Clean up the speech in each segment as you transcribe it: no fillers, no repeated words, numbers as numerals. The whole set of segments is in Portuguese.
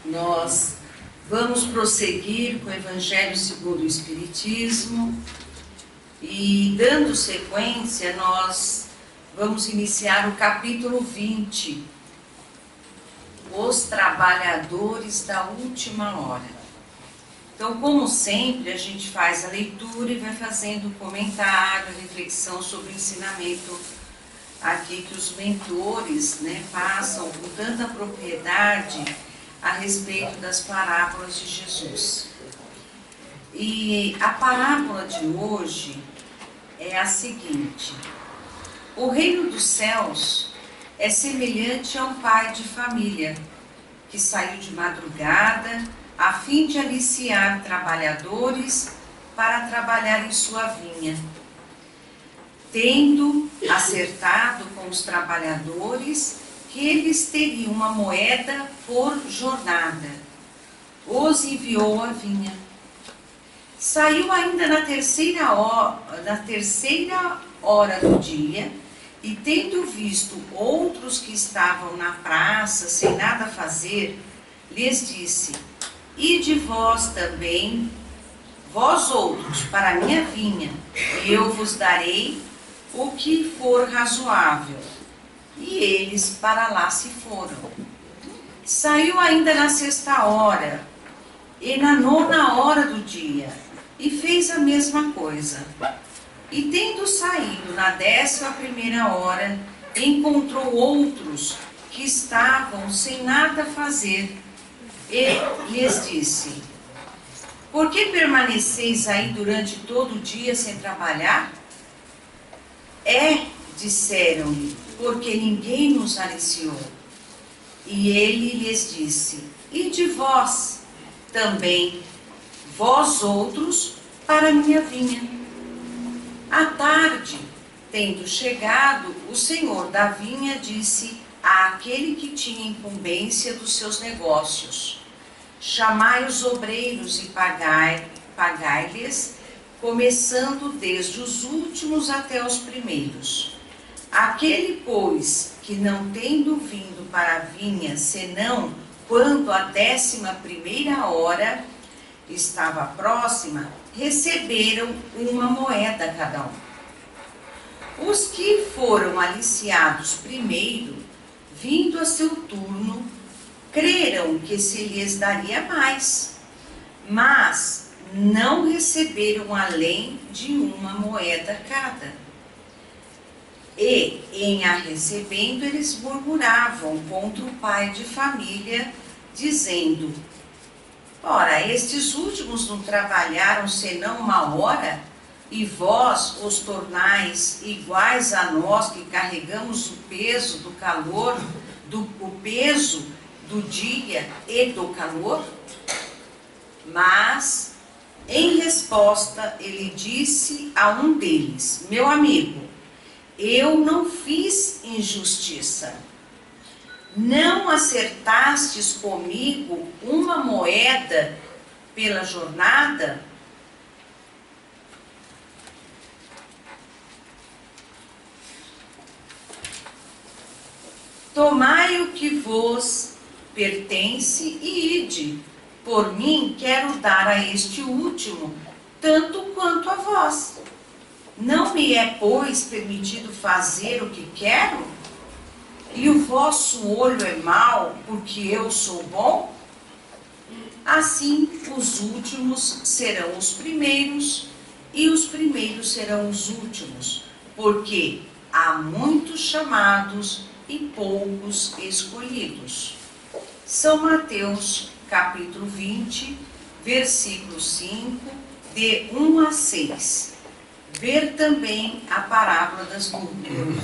Nós vamos prosseguir com o Evangelho segundo o Espiritismo e, dando sequência, nós vamos iniciar o capítulo 20, Os Trabalhadores da Última Hora. Então, como sempre, a gente faz a leitura e vai fazendo comentário, reflexão sobre o ensinamento aqui que os mentores, passam com tanta propriedade a respeito das parábolas de Jesus. E a parábola de hoje é a seguinte: o reino dos céus é semelhante a um pai de família que saiu de madrugada a fim de aliciar trabalhadores para trabalhar em sua vinha. Tendo acertado com os trabalhadores que eles teriam uma moeda por jornada, os enviou à vinha. Saiu ainda na terceira hora do dia, e tendo visto outros que estavam na praça sem nada fazer, lhes disse: ide vós também, vós outros, para a minha vinha, e eu vos darei o que for razoável. E eles para lá se foram. Saiu ainda na sexta hora, e na nona hora do dia, e fez a mesma coisa. E tendo saído na 11ª hora, encontrou outros que estavam sem nada fazer, e lhes disse: por que permaneceis aí durante todo o dia sem trabalhar? Disseram-lhe, porque ninguém nos aliciou. E ele lhes disse: ide vós também, vós outros, para a minha vinha. À tarde, tendo chegado, o senhor da vinha disse àquele que tinha incumbência dos seus negócios: chamai os obreiros e pagai-lhes, começando desde os últimos até os primeiros. Aquele, pois, que não tendo vindo para a vinha, senão quando a 11ª hora estava próxima, receberam uma moeda cada um. Os que foram aliciados primeiro, vindo a seu turno, creram que se lhes daria mais, mas não receberam além de uma moeda cada. E, em a recebendo, eles murmuravam contra o pai de família, dizendo: ora, estes últimos não trabalharam senão uma hora, e vós os tornais iguais a nós que carregamos o peso do calor, o peso do dia e do calor? Mas, em resposta, ele disse a um deles: meu amigo, eu não fiz injustiça. Não acertastes comigo uma moeda pela jornada? Tomai o que vos pertence e ide. Por mim quero dar a este último tanto quanto a vós. Não me é, pois, permitido fazer o que quero? E o vosso olho é mau, porque eu sou bom? Assim, os últimos serão os primeiros, e os primeiros serão os últimos, porque há muitos chamados e poucos escolhidos. São Mateus, capítulo 20, versículo 5, de 1 a 6. Ver também a parábola das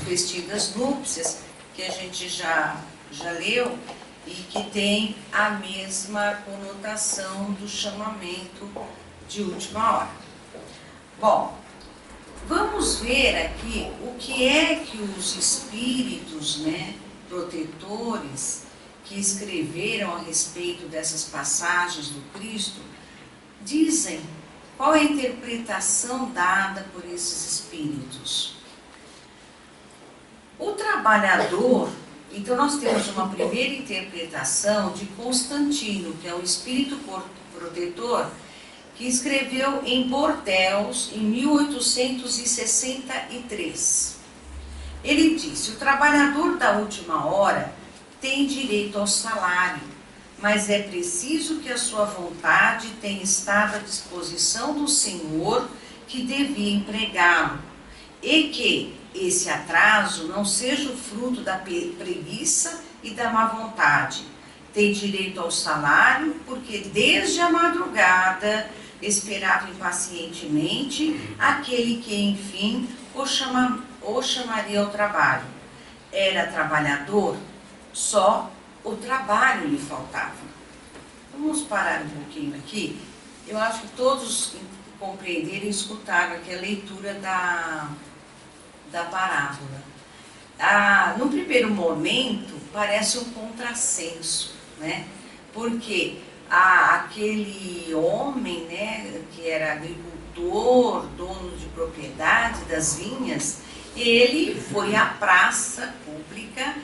vestidas núpcias, que a gente já leu, e que tem a mesma conotação do chamamento de última hora. Bom, vamos ver aqui o que é que os espíritos, protetores, que escreveram a respeito dessas passagens do Cristo, dizem. Qual é a interpretação dada por esses espíritos? O trabalhador Então nós temos uma primeira interpretação de Constantino, que é o espírito protetor, que escreveu em Bordeaux em 1863. Ele disse: o trabalhador da última hora tem direito ao salário, mas é preciso que a sua vontade tenha estado à disposição do senhor que devia empregá-lo, e que esse atraso não seja o fruto da preguiça e da má vontade. Tem direito ao salário porque desde a madrugada esperava impacientemente aquele que, enfim, o chamaria ao trabalho. Era trabalhador, só o trabalho lhe faltava. Vamos parar um pouquinho aqui. Eu acho que todos compreenderam e escutaram aqui a leitura da parábola. No primeiro momento, parece um contrassenso, né? Porque aquele homem, né, que era agricultor, dono de propriedade das vinhas, ele foi à praça pública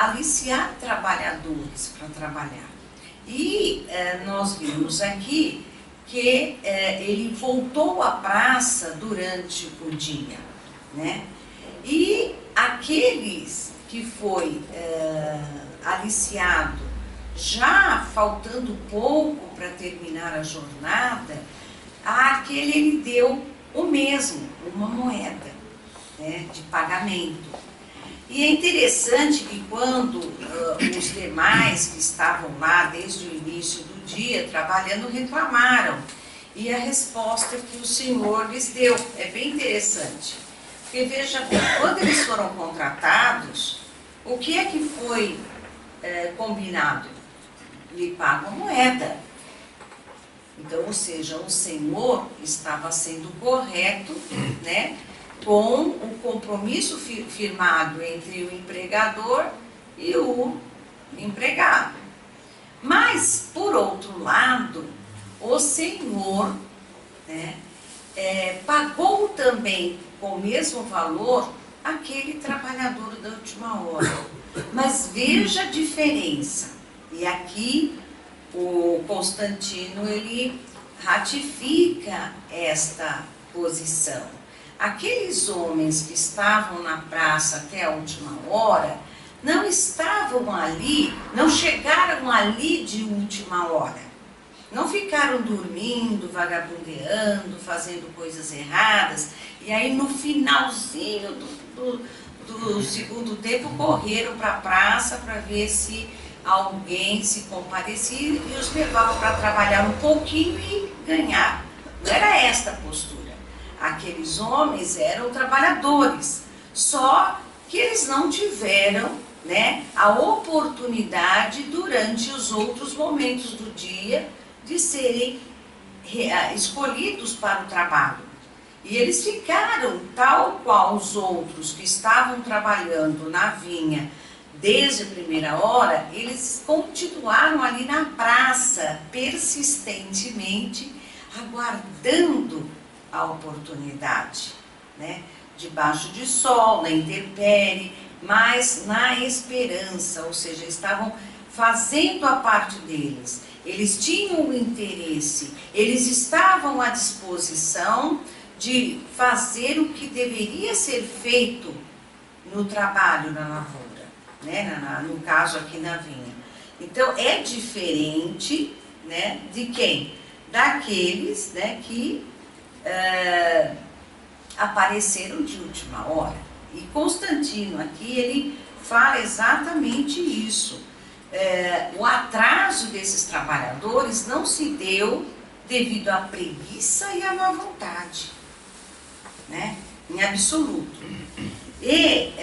aliciar trabalhadores para trabalhar. E nós vimos aqui que ele voltou à praça durante o dia, né? E aqueles que foi aliciado, já faltando pouco para terminar a jornada, àquele ele deu o mesmo, uma moeda, né, de pagamento. E é interessante que quando os demais que estavam lá desde o início do dia trabalhando reclamaram, e a resposta que o Senhor lhes deu é bem interessante. Porque veja bem, quando eles foram contratados, o que é que foi combinado? Lhe pagam moeda. Então, ou seja, o Senhor estava sendo correto, né, com o compromisso firmado entre o empregador e o empregado. Mas, por outro lado, o Senhor, né, pagou também com o mesmo valor aquele trabalhador da última hora. Mas veja a diferença. E aqui o Constantino, ele ratifica esta posição. Aqueles homens que estavam na praça até a última hora, não estavam ali, não chegaram ali de última hora. Não ficaram dormindo, vagabundeando, fazendo coisas erradas, e aí no finalzinho do segundo tempo correram para a praça para ver se alguém se comparecia e os levava para trabalhar um pouquinho e ganhar. Não era esta a postura. Aqueles homens eram trabalhadores, só que eles não tiveram, né, a oportunidade durante os outros momentos do dia de serem escolhidos para o trabalho. E eles ficaram tal qual os outros que estavam trabalhando na vinha desde a primeira hora, eles continuaram ali na praça, persistentemente, aguardando a oportunidade, né? Debaixo de sol, na intempérie, mas na esperança, ou seja, estavam fazendo a parte deles. Eles tinham o interesse, eles estavam à disposição de fazer o que deveria ser feito no trabalho, na lavoura, né? No caso aqui na vinha. Então é diferente, né, de quem? Daqueles, né, que apareceram de última hora. E Constantino aqui, ele fala exatamente isso. O atraso desses trabalhadores não se deu devido à preguiça e à má vontade, né? Em absoluto. E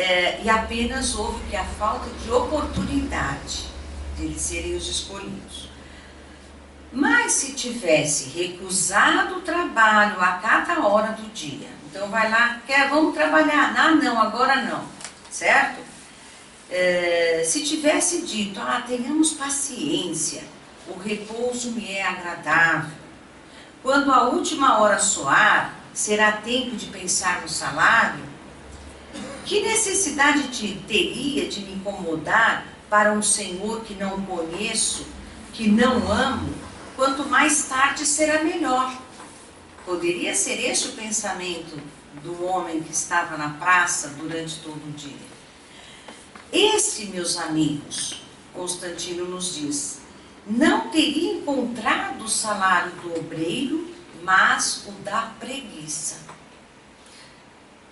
apenas houve que a falta de oportunidade de eles serem os escolhidos. Mas se tivesse recusado o trabalho a cada hora do dia, então vai lá, vamos trabalhar, não, agora não, certo? Se tivesse dito, tenhamos paciência, o repouso me é agradável, quando a última hora soar, será tempo de pensar no salário, Que necessidade teria de me incomodar para um Senhor que não conheço, que não amo, quanto mais tarde será melhor? Poderia ser este o pensamento do homem que estava na praça durante todo o dia. Esse, meus amigos, Constantino nos diz, não teria encontrado o salário do obreiro, mas o da preguiça.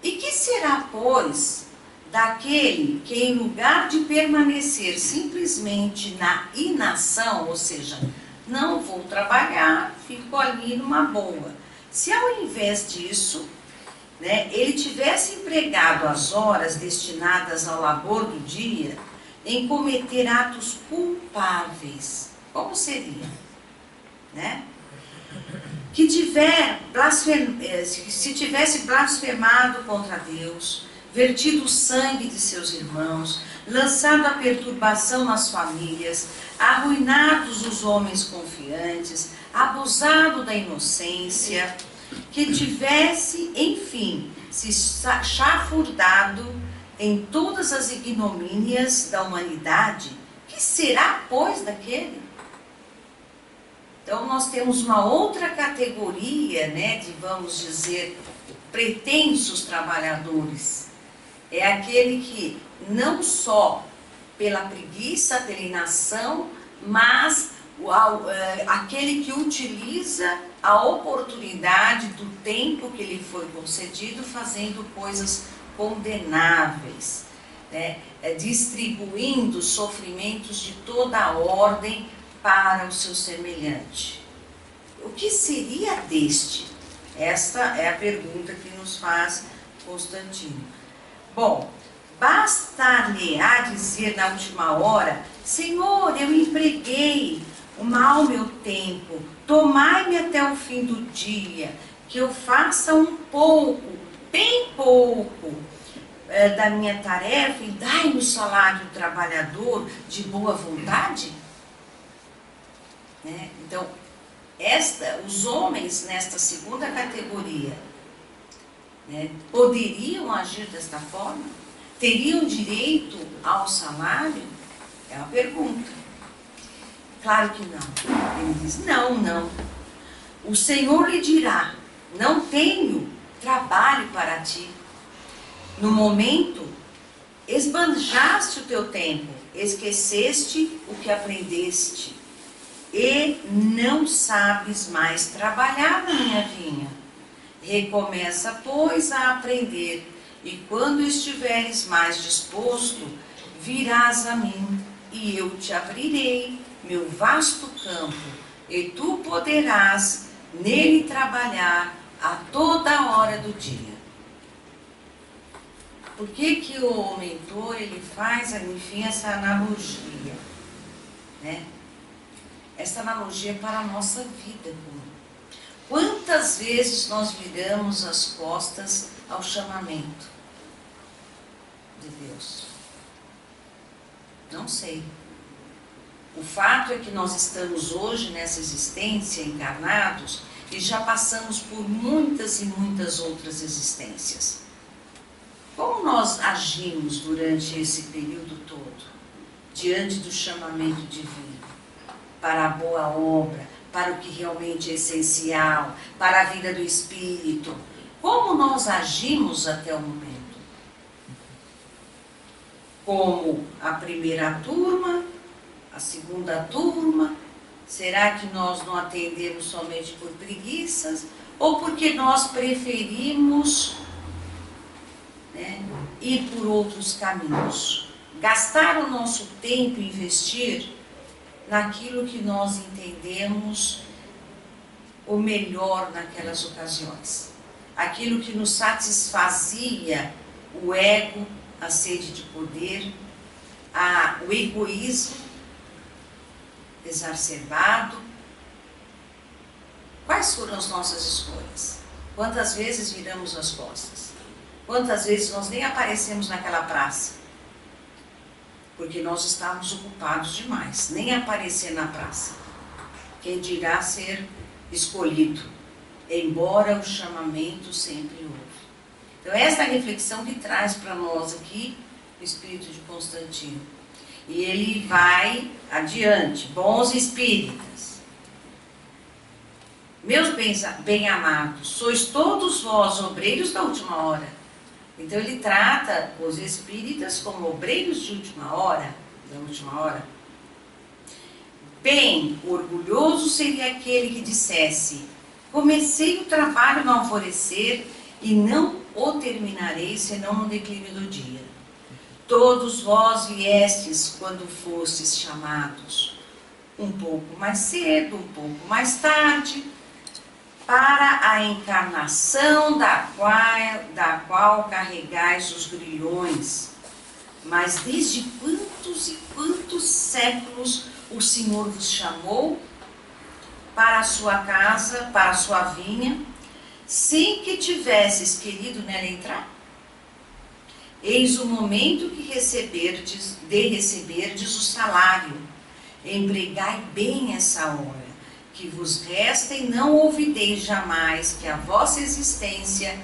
E que será, pois, daquele que, em lugar de permanecer simplesmente na inação, ou seja, não vou trabalhar, fico ali numa boa, se ao invés disso, ele tivesse empregado as horas destinadas ao labor do dia em cometer atos culpáveis, como seria? Se tivesse blasfemado contra Deus, vertido o sangue de seus irmãos, lançado a perturbação nas famílias, arruinados os homens confiantes, abusado da inocência, que tivesse, enfim, se chafurdado em todas as ignomínias da humanidade, que será, pois, daquele? Então, nós temos uma outra categoria, de, vamos dizer, pretensos trabalhadores. É aquele que, não só pela preguiça, pela inação, mas aquele que utiliza a oportunidade do tempo que lhe foi concedido fazendo coisas condenáveis, distribuindo sofrimentos de toda a ordem para o seu semelhante. O que seria deste? Esta é a pergunta que nos faz Constantino. Bom, bastar-lhe-á dizer na última hora, Senhor, eu empreguei mal meu tempo, tomai-me até o fim do dia, que eu faça um pouco, bem pouco, da minha tarefa e dai-me o salário do trabalhador de boa vontade? Então, os homens nesta segunda categoria poderiam agir desta forma? Teriam direito ao salário? É uma pergunta. Claro que não. Ele diz, não. O Senhor lhe dirá, não tenho trabalho para ti. No momento, esbanjaste o teu tempo, esqueceste o que aprendeste, e não sabes mais trabalhar na minha vinha. Recomeça, pois, a aprender, e quando estiveres mais disposto, virás a mim, e eu te abrirei meu vasto campo, e tu poderás nele trabalhar a toda hora do dia. Por que o mentor ele faz, enfim, essa analogia? Essa analogia para a nossa vida comum. Quantas vezes nós viramos as costas ao chamamento de Deus? Não sei. O fato é que nós estamos hoje nessa existência encarnados e já passamos por muitas e muitas outras existências. Como nós agimos durante esse período todo, diante do chamamento divino, para a boa obra, para o que realmente é essencial, para a vida do Espírito? Como nós agimos até o momento? Como a primeira turma, a segunda turma? Será que nós não atendemos somente por preguiças? Ou porque nós preferimos ir por outros caminhos? Gastar o nosso tempo e investir naquilo que nós entendemos o melhor naquelas ocasiões. Aquilo que nos satisfazia o ego, a sede de poder, o egoísmo exacerbado. Quais foram as nossas escolhas? Quantas vezes viramos as costas? Quantas vezes nós nem aparecemos naquela praça? Porque nós estávamos ocupados demais, nem aparecer na praça. Quem dirá ser escolhido, embora o chamamento sempre houve. Então, essa é a reflexão que traz para nós aqui o espírito de Constantino. E ele vai adiante. Bons espíritas, meus bem-amados, sois todos vós obreiros da última hora. Então, ele trata os espíritas como obreiros de última hora, da última hora. Bem, orgulhoso seria aquele que dissesse: comecei o trabalho no alvorecer e não o terminarei senão no declínio do dia. Todos vós viestes quando fostes chamados, um pouco mais cedo, um pouco mais tarde, para a encarnação da qual carregais os grilhões. Mas desde quantos e quantos séculos o Senhor vos chamou para a sua casa, para a sua vinha, sem que tivesses querido nela entrar? Eis o momento que receberdes o salário. Empregai bem essa hora que vos resta e não ouvideis jamais que a vossa existência,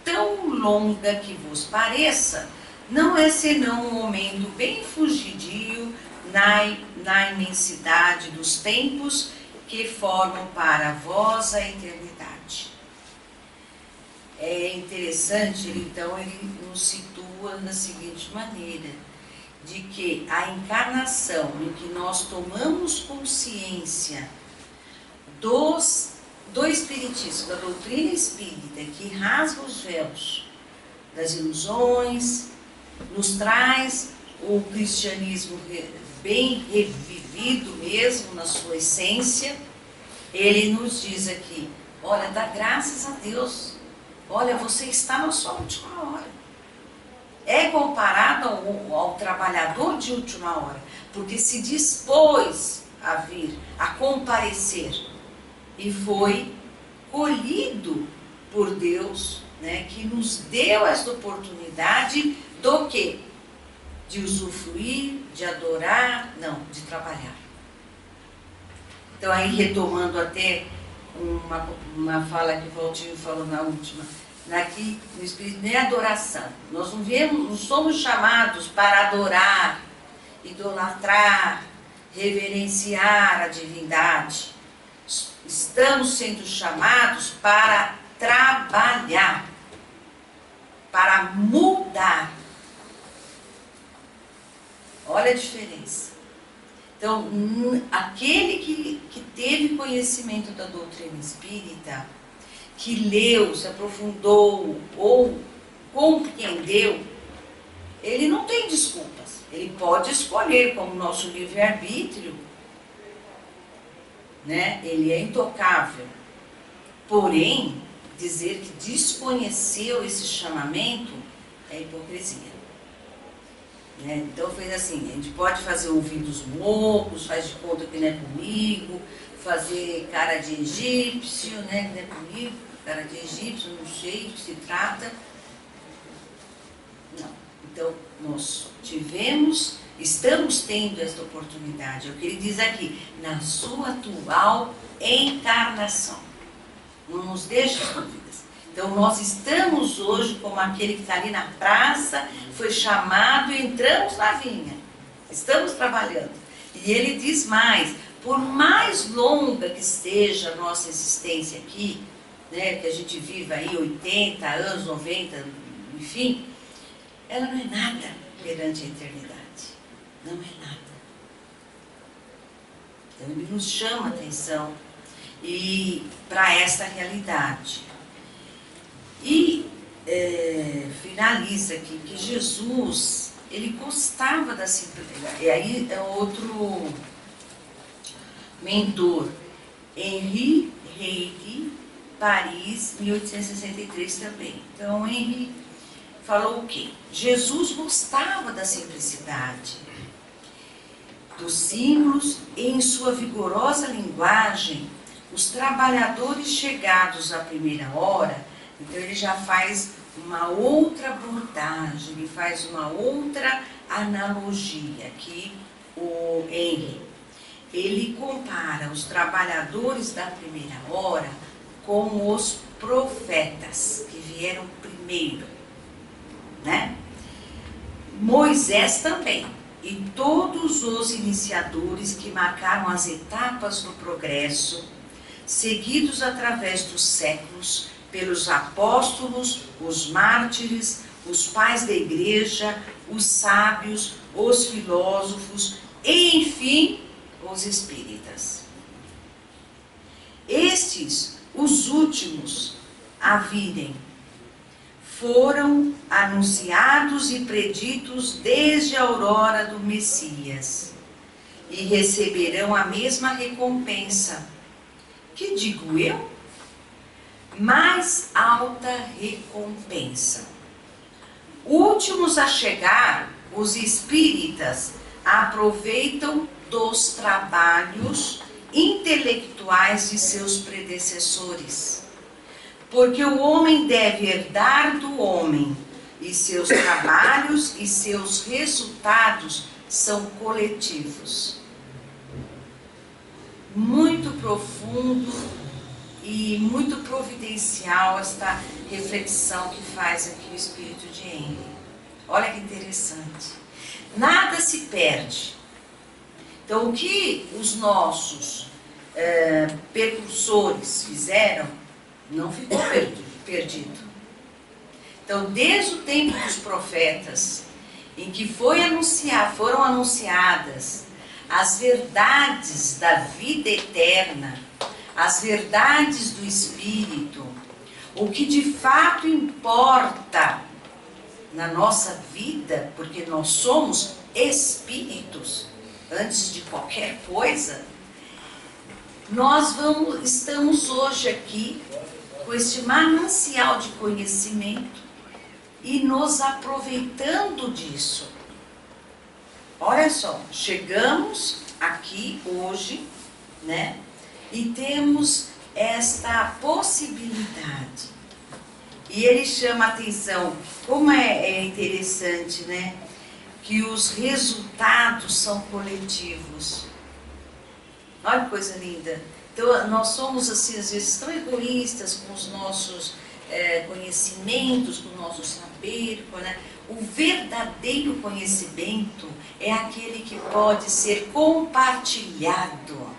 tão longa que vos pareça, não é senão um momento bem fugidio na imensidade dos tempos que formam para vós a eternidade. É interessante, então, ele nos situa da seguinte maneira, de que a encarnação em que nós tomamos consciência do Espiritismo, da doutrina espírita, que rasga os véus das ilusões, nos traz o cristianismo bem revivido mesmo na sua essência. Ele nos diz aqui: olha, dá graças a Deus, olha, você está na sua última hora. É comparado ao trabalhador de última hora, porque se dispôs a vir, a comparecer, e foi colhido por Deus, né, que nos deu esta oportunidade do quê? De usufruir, de adorar, não, de trabalhar. Então, aí retomando até uma fala que o Valtinho falou na última, aqui no Espírito, não é adoração. Nós não somos chamados para adorar, idolatrar, reverenciar a divindade. Estamos sendo chamados para trabalhar, para mudar. Olha a diferença. Então, aquele que teve conhecimento da doutrina espírita, que leu, se aprofundou ou compreendeu, ele não tem desculpas. Ele pode escolher, como nosso livre-arbítrio, né? Ele é intocável. Porém, dizer que desconheceu esse chamamento é hipocrisia. Né? Então fez assim, a gente pode fazer ouvidos mocos, faz de conta que não é comigo, fazer cara de egípcio, né? Que não é comigo, cara de egípcio, não sei do que se trata. Não. Então, nós estamos tendo esta oportunidade, é o que ele diz aqui, na sua atual encarnação. Não nos deixe dúvidas. Então, nós estamos hoje como aquele que está ali na praça, foi chamado e entramos na vinha. Estamos trabalhando. E ele diz mais, por mais longa que seja a nossa existência aqui, né, que a gente viva aí 80 anos, 90, enfim, ela não é nada perante a eternidade. Não é nada. Então, ele nos chama a atenção para esta realidade. E finaliza aqui que Jesus, ele gostava da simplicidade. E aí é outro mentor, Henri Reilly, Paris, 1863 também. Então, Henri falou o quê? Jesus gostava da simplicidade, dos símbolos, e em sua vigorosa linguagem, os trabalhadores chegados à primeira hora. Então ele já faz uma outra abordagem, ele faz uma outra analogia aqui, o Henry. Ele compara os trabalhadores da primeira hora com os profetas que vieram primeiro. né? Moisés também, e todos os iniciadores que marcaram as etapas do progresso, seguidos através dos séculos pelos apóstolos, os mártires, os pais da igreja, os sábios, os filósofos e, enfim, os espíritas. Estes, os últimos a virem, foram anunciados e preditos desde a aurora do Messias e receberão a mesma recompensa, que digo eu, mais alta recompensa. Últimos a chegar, os espíritas aproveitam dos trabalhos intelectuais de seus predecessores, porque o homem deve herdar do homem, e seus trabalhos e seus resultados são coletivos. Muito profundo e muito providencial esta reflexão que faz aqui o espírito de Henry. Olha que interessante. Nada se perde. Então, o que os nossos precursores fizeram não ficou perdido. Então, desde o tempo dos profetas, em que foram anunciadas as verdades da vida eterna, as verdades do Espírito, o que de fato importa na nossa vida, porque nós somos espíritos, antes de qualquer coisa, nós estamos hoje aqui com este manancial de conhecimento e nos aproveitando disso. Olha só, chegamos aqui hoje, né? E temos esta possibilidade. E ele chama a atenção, como é interessante, né? Que os resultados são coletivos. Olha que coisa linda. Então, nós somos, assim, às vezes tão egoístas com os nossos conhecimentos, com o nosso saber, né? O verdadeiro conhecimento é aquele que pode ser compartilhado.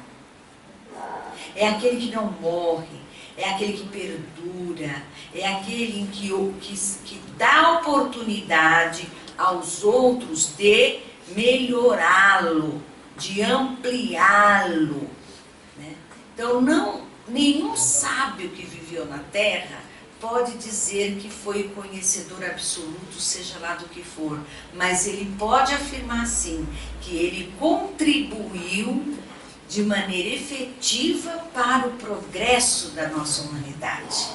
É aquele que não morre, é aquele que perdura, é aquele em que dá oportunidade aos outros de melhorá-lo, de ampliá-lo, né? Então, nenhum sábio que viveu na Terra pode dizer que foi conhecedor absoluto, seja lá do que for, mas ele pode afirmar sim, que ele contribuiu de maneira efetiva para o progresso da nossa humanidade,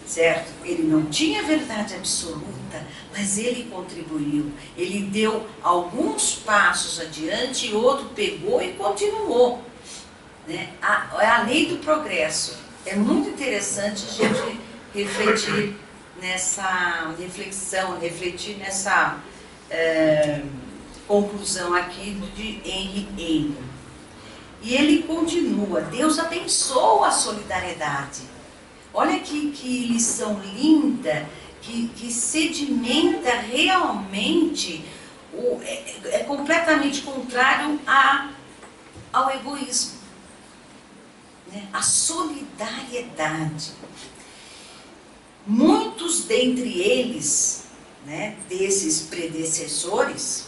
certo? Ele não tinha verdade absoluta, mas ele contribuiu, ele deu alguns passos adiante e outro pegou e continuou, né? A lei do progresso. É muito interessante a gente refletir nessa reflexão, refletir nessa conclusão aqui de Henry Eyre. E ele continua, Deus abençoa a solidariedade. Olha que lição linda, que sedimenta realmente, é completamente contrário ao egoísmo, né? A solidariedade. Muitos dentre eles, né, desses predecessores,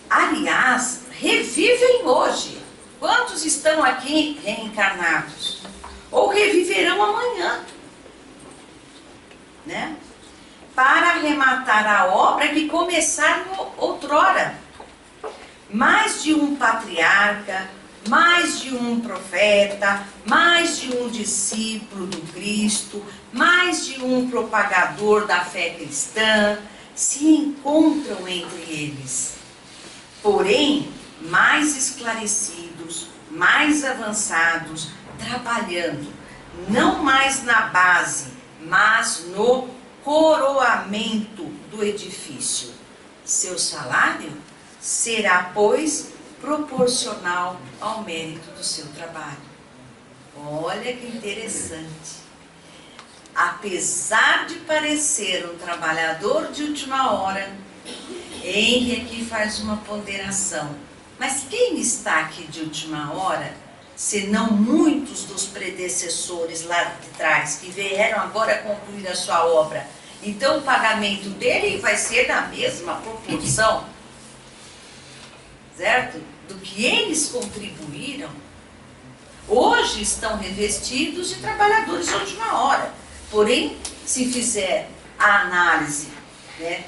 aliás, revivem hoje. Quantos estão aqui reencarnados? Ou reviverão amanhã, né? Para arrematar a obra que começaram outrora. Mais de um patriarca, mais de um profeta, mais de um discípulo do Cristo, mais de um propagador da fé cristã se encontram entre eles. Porém, mais esclarecidos, mais avançados, trabalhando, não mais na base, mas no coroamento do edifício. Seu salário será, pois, proporcional ao mérito do seu trabalho. Olha que interessante. apesar de parecer um trabalhador de última hora, Henry aqui faz uma ponderação. Mas quem está aqui de última hora, senão muitos dos predecessores lá de trás, que vieram agora concluir a sua obra? Então o pagamento dele vai ser na mesma proporção, certo? Do que eles contribuíram. Hoje estão revestidos de trabalhadores de última hora. Porém, se fizer a análise, né,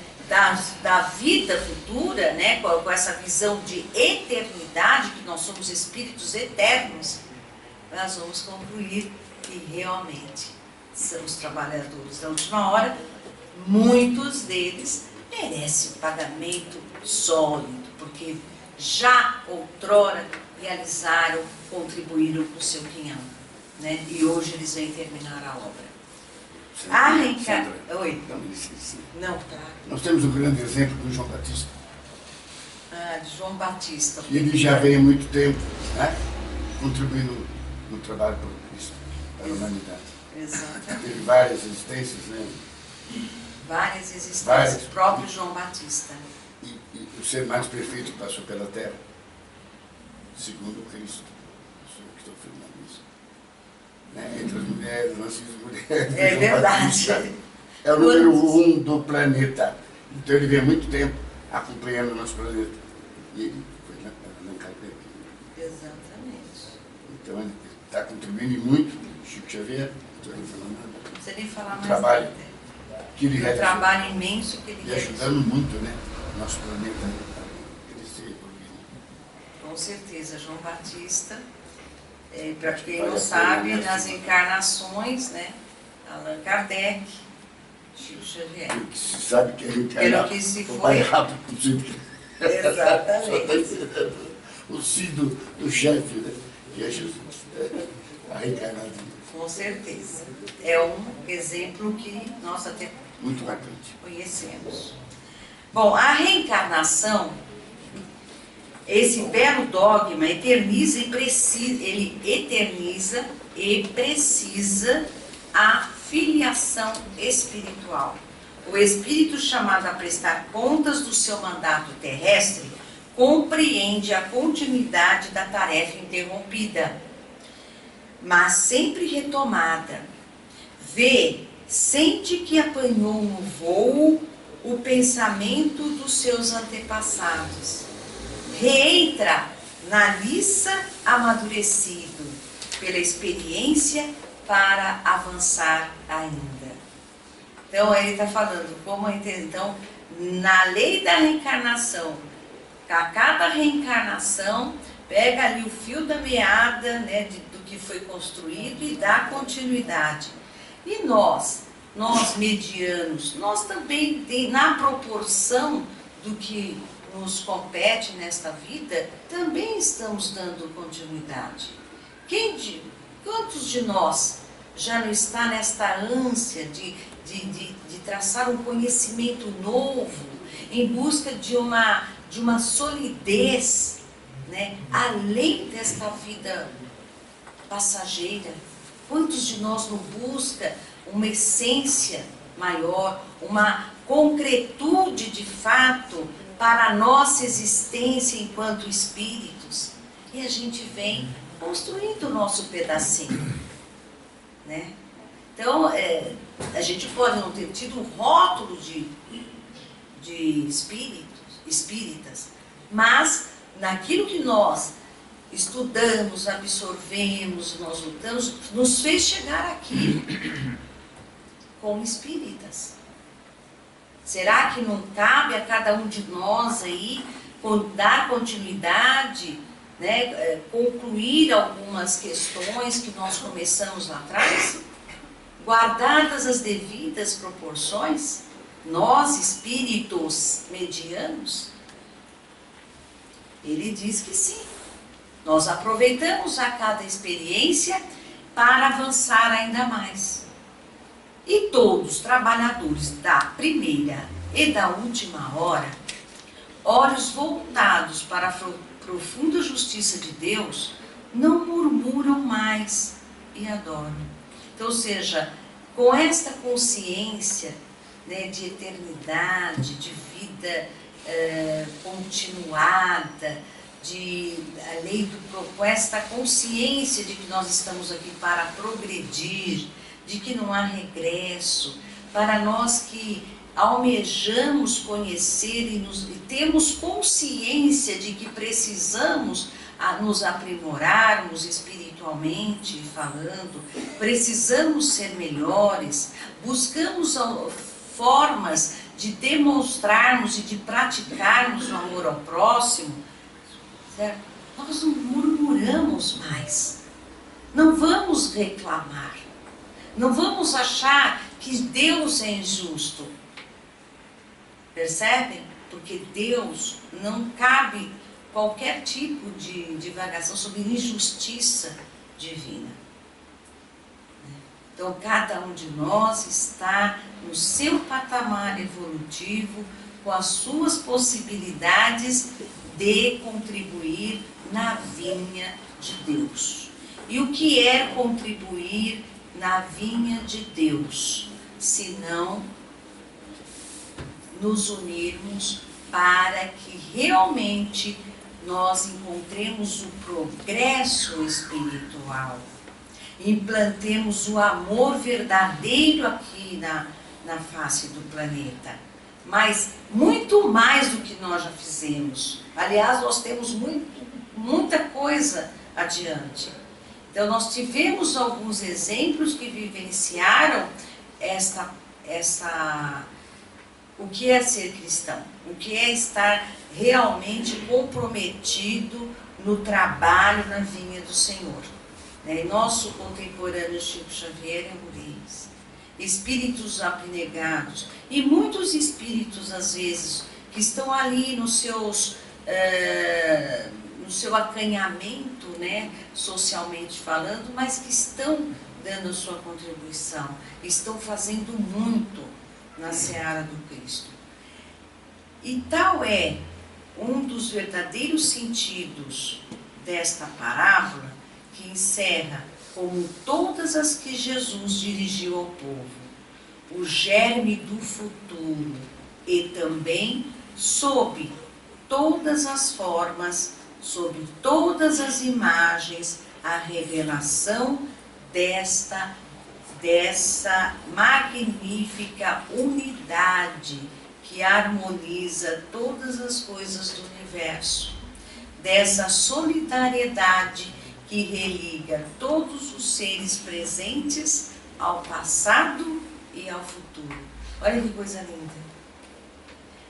da vida futura, né, com essa visão de eternidade, que nós somos espíritos eternos, nós vamos concluir que realmente são os trabalhadores da última hora. Muitos deles merecem um pagamento sólido, porque já outrora realizaram, contribuíram com o seu quinhão, né? E hoje eles vêm terminar a obra. A reencarnação... Oi? Não, tá. Nós temos um grande exemplo do João Batista. Ah, de João Batista. E ele já vem há muito tempo, né, contribuindo no trabalho por Cristo, para a humanidade. Exatamente. Teve várias existências, né? Várias existências. Várias. O próprio João Batista. E o ser mais perfeito que passou pela Terra, segundo Cristo. Sou eu que estou afirmando isso. Né? Entre as mulheres, nós somos mulheres. É verdade. Batista é o número 1 do planeta. Então ele vem há muito tempo acompanhando o nosso planeta. E ele foi na Caldeira. Exatamente. Então ele está contribuindo muito. Chico Xavier, não estou nem falando nada. Não precisa nem falar mais Trabalho. nada. Que ele O trabalho imenso que ele e realiza. ajudando muito, né, nosso planeta a crescer e evoluir. Com certeza, João Batista, para quem Vale não a sabe, pena, né? nas encarnações, né, Allan Kardec, Chico Xavier. Que se sabe que a gente Pelo que se o foi. mais rápido possível. Exatamente. Só está ensinando o si do chefe, né, que é Jesus, a reencarnação. Com certeza. É um exemplo que nós até Muito marcante. conhecemos. Bom, a reencarnação, esse belo dogma eterniza ele eterniza e precisa a filiação espiritual. O espírito chamado a prestar contas do seu mandato terrestre compreende a continuidade da tarefa interrompida, mas sempre retomada. Sente que apanhou no voo o pensamento dos seus antepassados. Reentra na liça amadurecido pela experiência para avançar ainda. Então ele está falando como então na lei da reencarnação, a cada reencarnação pega ali o fio da meada, né, do que foi construído e dá continuidade. E nós medianos, nós também, na proporção do que nos compete nesta vida, também estamos dando continuidade. Quantos de nós já não está nesta ânsia de traçar um conhecimento novo, em busca de uma solidez, né, além desta vida passageira? Quantos de nós não busca uma essência maior, uma concretude de fato para a nossa existência enquanto espíritos? E a gente vem construindo o nosso pedacinho, né? Então, a gente pode não ter tido um rótulo de espíritas, mas naquilo que nós estudamos, absorvemos, nós lutamos, nos fez chegar aqui como espíritas. Será que não cabe a cada um de nós aí dar continuidade, né, concluir algumas questões que nós começamos lá atrás, guardadas as devidas proporções, nós espíritos medianos? Ele diz que sim. Nós aproveitamos a cada experiência para avançar ainda mais. E todos os trabalhadores da primeira e da última hora, olhos voltados para a profunda justiça de Deus, não murmuram mais e adoram. Então, ou seja, com esta consciência, né, de eternidade, de vida continuada, a lei com esta consciência de que nós estamos aqui para progredir, de que não há regresso, para nós que almejamos conhecer e temos consciência de que precisamos nos aprimorarmos espiritualmente falando, precisamos ser melhores, buscamos formas de demonstrarmos e de praticarmos o amor ao próximo, certo? Nós não murmuramos mais, não vamos reclamar, não vamos achar que Deus é injusto. Percebem? Porque Deus não cabe qualquer tipo de divagação sobre injustiça divina. Então, cada um de nós está no seu patamar evolutivo, com as suas possibilidades de contribuir na vinha de Deus. E o que é contribuir na vinha de Deus, se não nos unirmos para que realmente nós encontremos o progresso espiritual, implantemos o amor verdadeiro aqui na face do planeta, mas muito mais do que nós já fizemos. Aliás, nós temos muita coisa adiante. Então, nós tivemos alguns exemplos que vivenciaram o que é ser cristão, o que é estar realmente comprometido no trabalho na vinha do Senhor. Nosso contemporâneo Chico Xavier é um deles. Espíritos abnegados, e muitos espíritos, às vezes, que estão ali no seu acanhamento, né, socialmente falando, mas que estão dando a sua contribuição, estão fazendo muito na seara do Cristo. E tal é um dos verdadeiros sentidos desta parábola, que encerra, como todas as que Jesus dirigiu ao povo, o germe do futuro e também sob todas as formas, sob todas as imagens, a revelação dessa magnífica unidade que harmoniza todas as coisas do universo, dessa solidariedade que religa todos os seres presentes ao passado e ao futuro. Olha que coisa linda.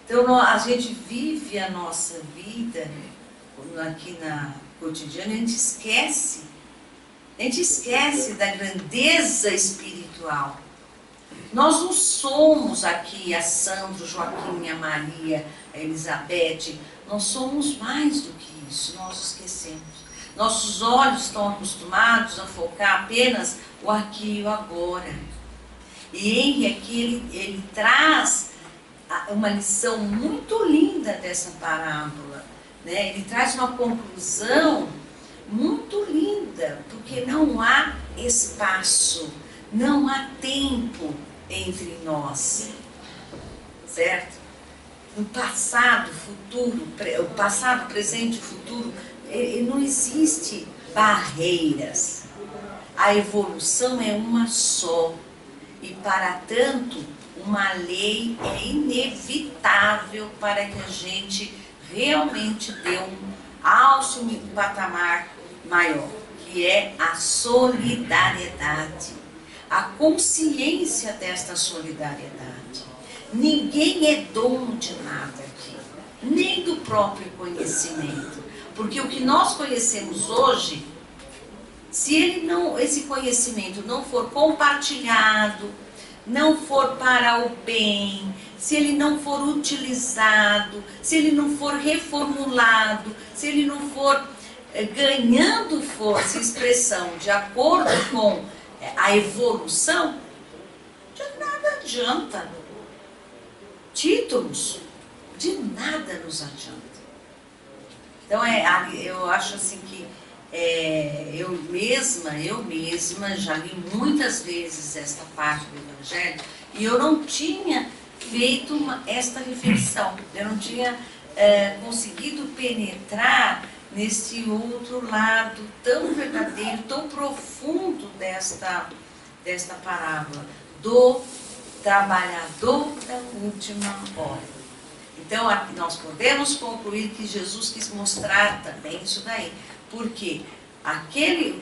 Então, a gente vive a nossa vida aqui na cotidiana, a gente esquece da grandeza espiritual. Nós não somos aqui a Sandro, Joaquim, a Maria, a Elizabeth, nós somos mais do que isso, nós esquecemos. Nossos olhos estão acostumados a focar apenas o aqui e o agora. E Henri aqui, ele traz uma lição muito linda dessa parábola, né? Ele traz uma conclusão muito linda, porque não há espaço, não há tempo entre nós, certo? No passado, futuro, o passado, presente e futuro, não existe barreiras. A evolução é uma só. E, para tanto, uma lei é inevitável para que a gente realmente dê alce um patamar maior, que é a solidariedade, a consciência desta solidariedade. Ninguém é dono de nada aqui, nem do próprio conhecimento, porque o que nós conhecemos hoje, se esse conhecimento não for compartilhado, não for para o bem, se ele não for utilizado, se ele não for reformulado, se ele não for ganhando força e expressão de acordo com a evolução, de nada adianta. Títulos, de nada nos adianta. Então, eu acho assim que eu mesma já li muitas vezes esta parte do Evangelho e eu não tinha feito esta reflexão, eu não tinha conseguido penetrar nesse outro lado tão verdadeiro, tão profundo desta parábola, do trabalhador da última hora. Então, nós podemos concluir que Jesus quis mostrar também isso daí, porque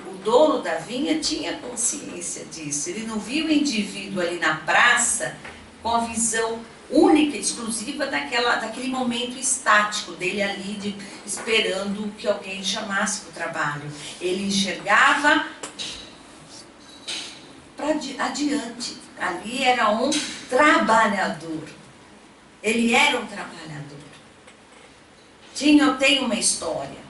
o dono da vinha tinha consciência disso, ele não viu o indivíduo ali na praça com a visão única, exclusiva daquele momento estático dele ali, esperando que alguém chamasse para o trabalho. Ele enxergava para adiante, ali era um trabalhador. Ele era um trabalhador. Tem uma história,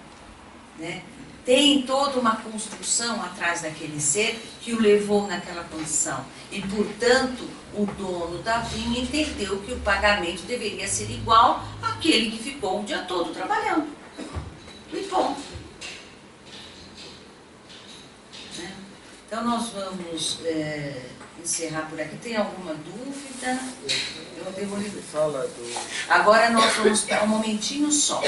né? Tem toda uma construção atrás daquele ser que o levou naquela condição. E, portanto, o dono da vinha entendeu que o pagamento deveria ser igual àquele que ficou o dia todo trabalhando. E ponto. Né? Então, nós vamos encerrar por aqui. Tem alguma dúvida? Agora nós vamos para um momentinho só.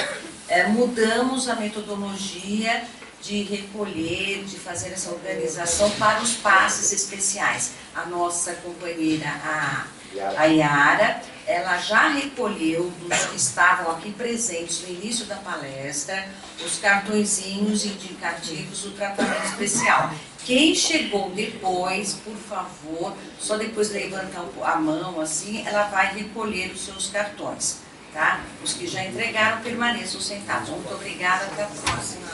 Mudamos a metodologia de recolher, de fazer essa organização para os passes especiais. A nossa companheira, a Yara, ela já recolheu dos que estavam aqui presentes no início da palestra os cartõezinhos indicativos do tratamento especial. Quem chegou depois, por favor, só depois levantar a mão assim, ela vai recolher os seus cartões, tá? Os que já entregaram permaneçam sentados. Muito obrigada, até a próxima.